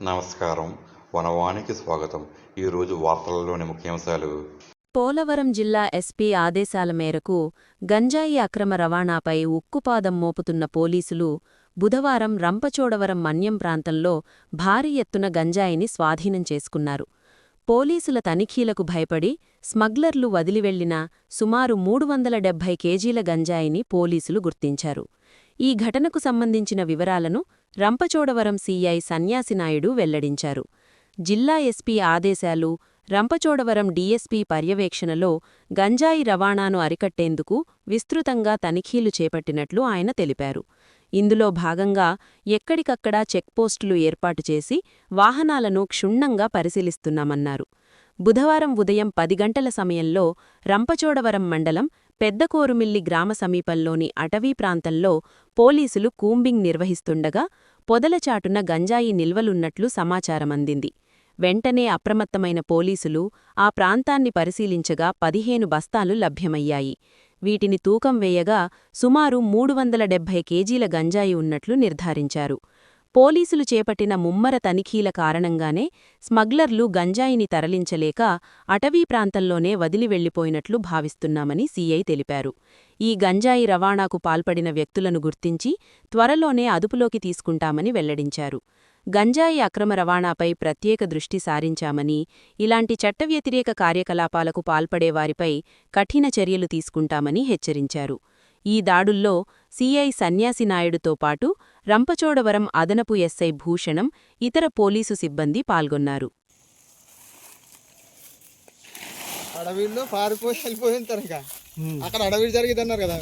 నమస్కారం. వనవానికి స్వాగతం. ఈరోజు వార్తలలోని ముఖ్యాంశాలు. పోలవరం జిల్లా ఎస్పీ ఆదేశాల మేరకు గంజాయి అక్రమ రవాణాపై ఉక్కుపాదం మోపుతున్న పోలీసులు బుధవారం రంపచోడవరం మన్యం ప్రాంతంలో భారీ ఎత్తున గంజాయిని స్వాధీనం చేసుకున్నారు. పోలీసుల తనిఖీలకు భయపడి స్మగ్లర్లు వదిలివెళ్లిన సుమారు 370 కేజీల గంజాయిని పోలీసులు గుర్తించారు. ఈ ఘటనకు సంబంధించిన వివరాలను రంపచోడవరం సీఐ సన్యాసినాయుడు వెల్లడించారు. జిల్లా ఎస్పీ ఆదేశాలు, రంపచోడవరం డీఎస్పీ పర్యవేక్షణలో గంజాయి రవాణాను అరికట్టేందుకు విస్తృతంగా తనిఖీలు చేపట్టినట్లు ఆయన తెలిపారు. ఇందులో భాగంగా ఎక్కడికక్కడా చెక్పోస్టులు ఏర్పాటు చేసి వాహనాలను క్షుణ్ణంగా పరిశీలిస్తున్నామన్నారు. బుధవారం ఉదయం 10 గంటల సమయంలో రంపచోడవరం మండలం పెద్దకోరుమిల్లి గ్రామ సమీపంలోని అటవీ ప్రాంతంలో పోలీసులు కూంబింగ్ నిర్వహిస్తుండగా పొదలచాటున గంజాయి నిల్వలున్నట్లు సమాచారమందింది. వెంటనే అప్రమత్తమైన పోలీసులు ఆ ప్రాంతాన్ని పరిశీలించగా 15 బస్తాలు లభ్యమయ్యాయి. వీటిని తూకం వేయగా సుమారు 370 కేజీల గంజాయి ఉన్నట్లు నిర్ధారించారు. పోలీసులు చేపట్టిన ముమ్మర తనిఖీల కారణంగానే స్మగ్లర్లు గంజాయిని తరలించలేక అటవీ ప్రాంతంలోనే వదిలివెళ్లిపోయినట్లు భావిస్తున్నామని సీఐ తెలిపారు. ఈ గంజాయి రవాణాకు పాల్పడిన వ్యక్తులను గుర్తించి త్వరలోనే అదుపులోకి తీసుకుంటామని వెల్లడించారు. గంజాయి అక్రమ రవాణాపై ప్రత్యేక దృష్టి సారించామని, ఇలాంటి చట్టవ్యతిరేక కార్యకలాపాలకు పాల్పడేవారిపై కఠిన చర్యలు తీసుకుంటామని హెచ్చరించారు. ఈ దాడుల్లో సీఐ సన్యాసినాయుడుతో పాటు రంపచోడవరం అదనపు ఎస్ఐ భూషణం, ఇతర పోలీసు సిబ్బంది పాల్గొన్నారు. అడవిలో పారిపోయి వెళ్ళిపోయింటారు. అక్కడ అడవి జరిగిద్దన్నారు కదా.